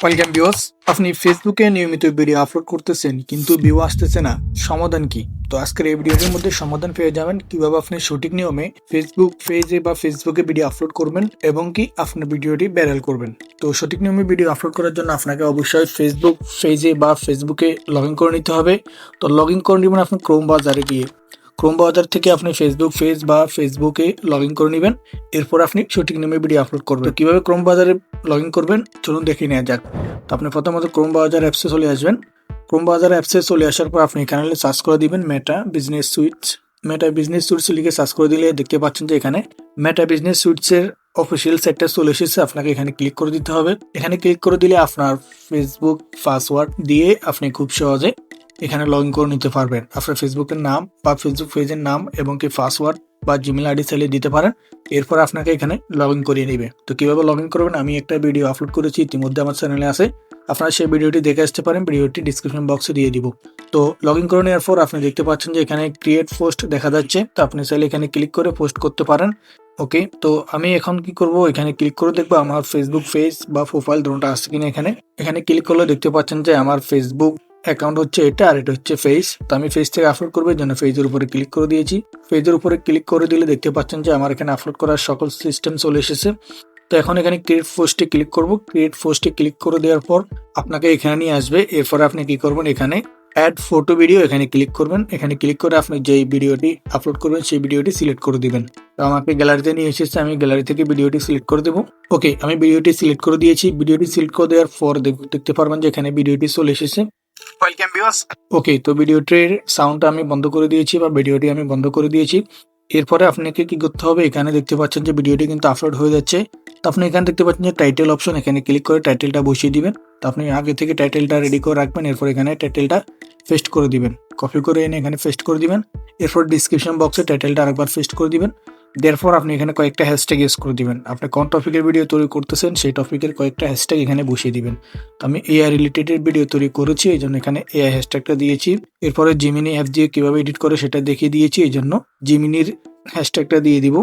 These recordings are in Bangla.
Welcome viewers. আপনি ফেসবুকে নিয়মিত ভিডিও আপলোড করতেছেন কিন্তু ভিউ আসতেছে না, সমাধান কি? তো আজকের এই ভিডিওর মধ্যে সমাধান পেয়ে যাবেন কিভাবে আপনি সঠিক নিয়মে ফেসবুক পেজে বা ফেসবুকে ভিডিও আপলোড করবেন এবং কি আপনার ভিডিওটি ভাইরাল করবেন। তো সঠিক নিয়মে ভিডিও আপলোড করার জন্য আপনাকে অবশ্যই ফেসবুক পেজে বা ফেসবুকে লগ ইন করে নিতে হবে। তো লগ ইন করে নেবেন আপনি ক্রোম ব্রাউজারে গিয়ে। ক্রোম ব্রাউজার থেকে আপনি ফেসবুক পেজ বা ফেসবুকে লগ ইন করে নেবেন। এরপর আপনি সঠিক নিয়মে ভিডিও আপলোড করবেন। তো কিভাবে ক্রোম ব্রাউজারে লগ ইন করবেন চলুন দেখে নেওয়া যাক। তো আপনি প্রথমত ক্রোম ব্রাউজার অ্যাপসে চলে আসবেন। ক্রোম ব্রাউজার অ্যাপসে চলে আসার পর আপনি এখানে সার্চ করে দিবেন মেটা বিজনেস সুইটস। মেটা বিজনেস সুইটস লিখে সার্চ করে দিলে দেখতে পাচ্ছেন যে এখানে মেটা বিজনেস সুইটসের অফিসিয়াল সাইটটা চলে এসেছে। আপনাকে এখানে ক্লিক করে দিতে হবে। এখানে ক্লিক করে দিলে আপনার ফেসবুক পাসওয়ার্ড দিয়ে আপনি খুব সহজে এখানে লগ ইন করে নিতে পারবেন। আপনার ফেসবুকের নাম বা ফেসবুক পেজের নাম এবং কি পাসওয়ার্ড বা জিমেল আইডি চাইলে দিতে পারেন। এরপর আপনাকে এখানে লগ ইন করিয়ে নেবে। তো কিভাবে লগ ইন করবেন আমি একটা ভিডিও আপলোড করেছি ইতিমধ্যে আমার চ্যানেলে আছে, আপনারা সেই ভিডিওটি দেখে আসতে পারেন। ভিডিওটি ডিসক্রিপশন বক্সে দিয়ে দিব। তো লগ ইন করে নেওয়ার পর আপনি দেখতে পাচ্ছেন যে এখানে ক্রিয়েট পোস্ট দেখা যাচ্ছে। তো আপনি চাইলে এখানে ক্লিক করে পোস্ট করতে পারেন। ওকে, তো আমি এখন কি করব, এখানে ক্লিক করে দেখবো আমার ফেসবুক পেজ বা প্রোফাইল দুটোটা আছে কিনা। এখানে ক্লিক করলে দেখতে পাচ্ছেন যে আমার ফেসবুক অ্যাকাউন্ট হচ্ছে এটা আর এটা হচ্ছে ফেস। তো আমি ফেস থেকে আপলোড করবো, এই জন্য ফেজের উপরে ক্লিক করে দিয়েছি। ফেজের উপরে ক্লিক করে দিলে দেখতে পাচ্ছেন যে আমার এখানে আপলোড করার সকল সিস্টেম চলে এসেছে। তো এখন এখানে ক্রিয়েট পোস্টে ক্লিক করব। ক্রিয়েট পোস্টে ক্লিক করে দেওয়ার পর আপনাকে এখানে নিয়ে আসবে। এরপর আপনি কি করবেন, এখানে অ্যাড ফটো ভিডিও এখানে ক্লিক করবেন। এখানে ক্লিক করে আপনি যেই ভিডিওটি আপলোড করবেন সেই ভিডিওটি সিলেক্ট করে দিবেন। তো আমাকে গ্যালারিতে নিয়ে এসেছে, আমি গ্যালারি থেকে ভিডিওটি সিলেক্ট করে দেবো। ওকে, আমি ভিডিওটি সিলেক্ট করে দিয়েছি। ভিডিওটি সিলেক্ট করে দেওয়ার পর দেখতে পারবেন যে এখানে ভিডিওটি চলে এসেছে। Welcome viewers. ওকে, তো ভিডিওটির সাউন্ডটা আমি বন্ধ করে দিয়েছি বা ভিডিওটি আমি বন্ধ করে দিয়েছি। এরপরে আপনাকে কি করতে হবে, এখানে দেখতে পাচ্ছেন যে ভিডিওটি কিন্তু আপলোড হয়ে যাচ্ছে। তো আপনি এখানে দেখতে পাচ্ছেন যে টাইটেল অপশন, এখানে ক্লিক করে টাইটেলটা বসিয়ে দিবেন। তো আপনি আগে থেকে টাইটেলটা রেডি করে রাখবেন। এরপর এখানে টাইটেলটা পেস্ট করে দিবেন, কপি করে এনে এখানে পেস্ট করে দিবেন। এরপর ডিসক্রিপশন বক্সে টাইটেলটা আরেকবার পেস্ট করে দিবেন। এরপর আপনি এখানে কয়েকটা হ্যাশট্যাগ ইউজ করে দিবেন। আপনি কোন টপিকের ভিডিও তৈরি করতেছেন সেই টপিকের কয়েকটা হ্যাশট্যাগ এখানে বসিয়ে দিবেন। তো আমি এআই রিলেটেড ভিডিও তৈরি করেছি, এই জন্য এখানে এআই হ্যাশট্যাগটা দিয়েছি। এরপরে জিমিনি অ্যাপ দিয়ে কিভাবে এডিট করে সেটা দেখিয়ে দিয়েছি, এই জন্য জিমিনির হ্যাশট্যাগটা দিয়ে দিব।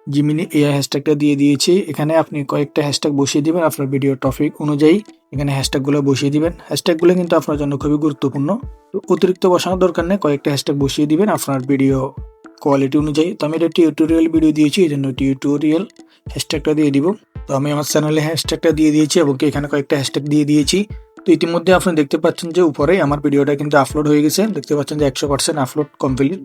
জিমিনি এআই হ্যাশট্যাগটা দিয়ে দিয়েছি। এখানে আপনি কয়েকটা হ্যাশট্যাগ বসিয়ে দিবেন আপনার ভিডিও টপিক অনুযায়ী। এখানে হ্যাশট্যাগুলো বসিয়ে দিবেন। হ্যাশট্যাগুলো কিন্তু আপনার জন্য খুবই গুরুত্বপূর্ণ। তো অতিরিক্ত বসানোর দরকার নেই, কয়েকটা হ্যাশট্যাগ বসিয়ে দিবেন আপনার ভিডিও কোয়ালিটি অনুযায়ী। তো আমি এটা টিউটোরিয়াল ভিডিও দিয়েছি, এই জন্য টিউটোরিয়াল হ্যাশট্যাগটা দিয়ে দিব। তো আমি আমার চ্যানেলে হ্যাশট্যাগটা দিয়ে দিয়েছি এবং এখানে কয়েকটা হ্যাশট্যাগ দিয়ে দিয়েছি। তো ইতিমধ্যে আপনি দেখতে পাচ্ছেন যে উপরে আমার ভিডিওটা কিন্তু আপলোড হয়ে গেছে। দেখতে পাচ্ছেন যে 100% আপলোড কমপ্লিট।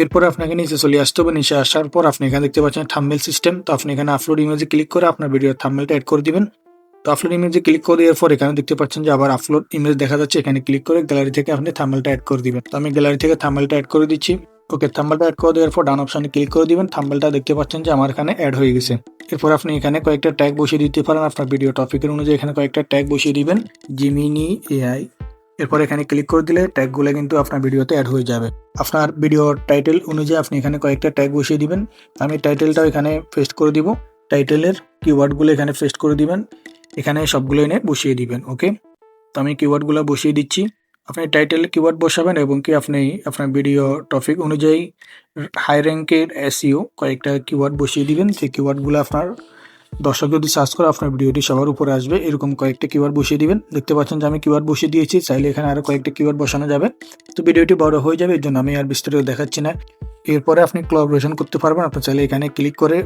এরপরে আপনাকে নিচে চলে আসতে হবে। নিচে আসার পর আপনি এখানে দেখতে পাচ্ছেন থাম্বনেল সিস্টেম। তো আপনি এখানে আপলোড ইমেজে ক্লিক করে আপনার ভিডিওর থাম্বনেলটা অ্যাড করে দিবেন। তো আপলোড ইমেজে ক্লিক করে দেওয়ার পর এখানে দেখতে পাচ্ছেন যে আবার আপলোড ইমেজ দেখা যাচ্ছে। এখানে ক্লিক করে গ্যালারি থেকে আপনি থাম্বনেলটা অ্যাড করে দিবেন। তো আমি গ্যালারি থেকে থাম্বনেলটা অ্যাড করে দিচ্ছি। ওকে, থাম্বনেলটা অ্যাড করে দেওয়ার পর ডান অপশনে ক্লিক করে দিবেন। থাম্বনেলটা দেখতে পাচ্ছেন যে আমার এখানে অ্যাড হয়ে গেছে। এরপর আপনি এখানে কয়েকটা ট্যাগ বসিয়ে দিতে পারেন আপনার ভিডিও টপিকের অনুযায়ী। এখানে কয়েকটা ট্যাগ বসিয়ে দিবেন, জিমিনি এআই। এরপর এখানে ক্লিক করে দিলে ট্যাগগুলো কিন্তু আপনার ভিডিওতে অ্যাড হয়ে যাবে। আপনার ভিডিও টাইটেল অনুযায়ী আপনি এখানে কয়েকটা ট্যাগ বসিয়ে দিবেন। আমি টাইটেলটাও এখানে পেস্ট করে দিব। টাইটেলের কিওয়ার্ডগুলো এখানে পেস্ট করে দিবেন। এখানে সবগুলো এনে বসিয়ে দিবেন। ওকে, তো আমি কিওয়ার্ডগুলো বসিয়ে দিচ্ছি। আপনি টাইটেলে কিওয়ার্ড বসাবেন এবং কি আপনি আপনার ভিডিও টপিক অনুযায়ী হাই র্যাঙ্কের এসইও কয়েকটা কিওয়ার্ড বসিয়ে দিবেন। সেই কিওয়ার্ডগুলো আপনার দর্শক যদি সার্চ করে আপনার ভিডিওটি সবার উপরে আসবে, এরকম কয়েকটা কিওয়ার্ড বসিয়ে দিবেন। দেখতে পাচ্ছেন যে আমি কিওয়ার্ড বসিয়ে দিয়েছি, চাইলে এখানে আরও কয়েকটা কিওয়ার্ড বসানো যাবে। তো ভিডিওটি বড় হয়ে যাবে, এর জন্য আমি আর বিস্তারিত দেখাচ্ছি না। এরপরে আপনি কোলাবোরেশন করতে পারবেন। আপনি চাইলে এখানে ক্লিক করে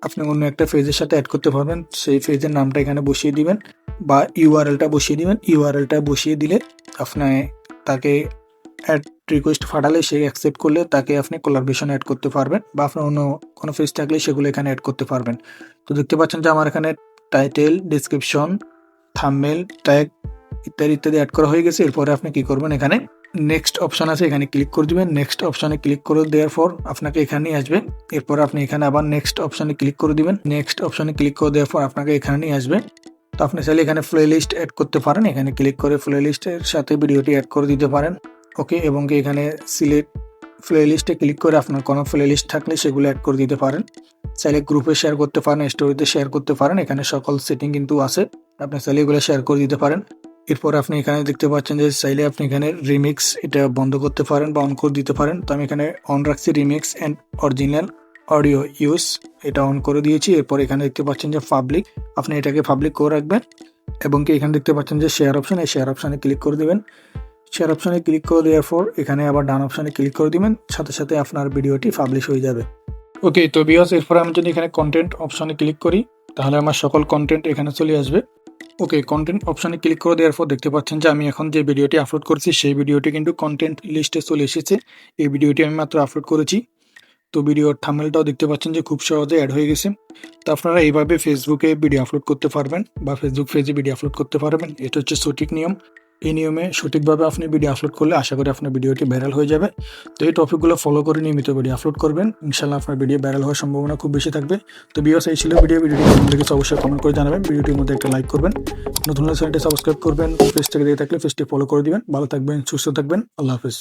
আপনি অন্য একটা পেজের সাথে অ্যাড করতে পারবেন। সেই পেজের নামটা এখানে বসিয়ে দিবেন বা ইউআরএলটা বসিয়ে দিবেন। ইউআরএলটা বসিয়ে দিলে আপনি তাকে অ্যাড রিকোয়েস্ট পাঠালে সে অ্যাকসেপ্ট করলে তাকে আপনি কোলাবোরেশন অ্যাড করতে পারবেন বা আপনার অন্য কোনো পেজ থাকলে সেগুলো এখানে অ্যাড করতে পারবেন। তো দেখতে পাচ্ছেন যে আমার এখানে টাইটেল, ডেসক্রিপশন, থাম্বনেল, ট্যাগ ইত্যাদি ইত্যাদি অ্যাড করা হয়ে গেছে। এরপরে আপনি কি করবেন, এখানে নেক্সট অপশন আছে, এখানে ক্লিক করে দিবেন। নেক্সট অপশনে ক্লিক করে দেওয়ার পর আপনাকে এখানেই আসবে। এরপর আপনি এখানে আবার নেক্সট অপশনে ক্লিক করে দিবেন। নেক্সট অপশনে ক্লিক করে দেওয়ার পর আপনাকে এখানে নিয়ে আসবে। তো আপনি চাইলে এখানে প্লে লিস্ট অ্যাড করতে পারেন। এখানে ক্লিক করে প্লে লিস্টের সাথে ভিডিওটি অ্যাড করে দিতে পারেন। ওকে, এবং এখানে সিলেক্ট প্লে লিস্টে ক্লিক করে আপনার কোনো প্লে লিস্ট থাকলে সেগুলো অ্যাড করে দিতে পারেন। চাইলে গ্রুপে শেয়ার করতে পারেন, স্টোরিতে শেয়ার করতে পারেন। এখানে সকল সেটিং কিন্তু আছে, আপনি চাইলে এগুলো শেয়ার করে দিতে পারেন। এরপর আপনি এখানে দেখতে পাচ্ছেন যে চাইলে আপনি এখানে রিমিক্স এটা বন্ধ করতে পারেন বা অন করে দিতে পারেন। তো আমি এখানে অন রাখছি, remix and original audio use এটা অন করে দিয়েছি। এরপর এখানে দেখতে পাচ্ছেন যে পাবলিক, আপনি এটাকে পাবলিক করে রাখবেন। এবং কি এখানে দেখতে পাচ্ছেন যে শেয়ার অপশন, এই শেয়ার অপশানে ক্লিক করে দিবেন। শেয়ার অপশানে ক্লিক করে দেওয়ার পর এখানে আবার ডান অপশানে ক্লিক করে দিবেন, সাথে সাথে আপনার ভিডিওটি পাবলিশ হয়ে যাবে। ওকে, তো ভিউয়ার্স এরপর আমি যদি এখানে কন্টেন্ট অপশানে ক্লিক করি তাহলে আমার সকল কন্টেন্ট এখানে চলে আসবে। ওকে, কন্টেন্ট অপশানে ক্লিক করে দেওয়ার পর দেখতে পাচ্ছেন যে আমি এখন যে ভিডিওটি আপলোড করছি সেই ভিডিওটি কিন্তু কন্টেন্ট লিস্টে চলে এসেছে। এই ভিডিওটি আমি মাত্র আপলোড করেছি। তো ভিডিওর থাম্বনেলটাও দেখতে পাচ্ছেন যে খুব সহজে অ্যাড হয়ে গেছে। তো আপনারা এইভাবে ফেসবুকে ভিডিও আপলোড করতে পারবেন বা ফেসবুক পেজে ভিডিও আপলোড করতে পারবেন। এটা হচ্ছে সঠিক নিয়ম। এই নিয়মে সঠিকভাবে আপনি ভিডিও আপলোড করলে আশা করি আপনার ভিডিওটি ভাইরাল হয়ে যাবে। তো এই টপিকগুলো ফলো করে নিয়মিত ভিডিও আপলোড করবেন, ইনশাল্লাহ আপনার ভিডিও ভাইরাল হওয়ার সম্ভাবনা খুব বেশি থাকবে। তো ভিউয়ার্স এই ছিল ভিডিওটি কেমন লেগেছে অবশ্যই কমেন্ট করে জানাবেন। ভিডিওটির মধ্যে একটা লাইক করবেন, নতুন চ্যানেলটি সাবস্ক্রাইব করবেন, পেজ থেকে দেখে থাকলে পেজটি ফলো করে দিবেন। ভালো থাকবেন, সুস্থ থাকবেন, আল্লাহ হাফেজ।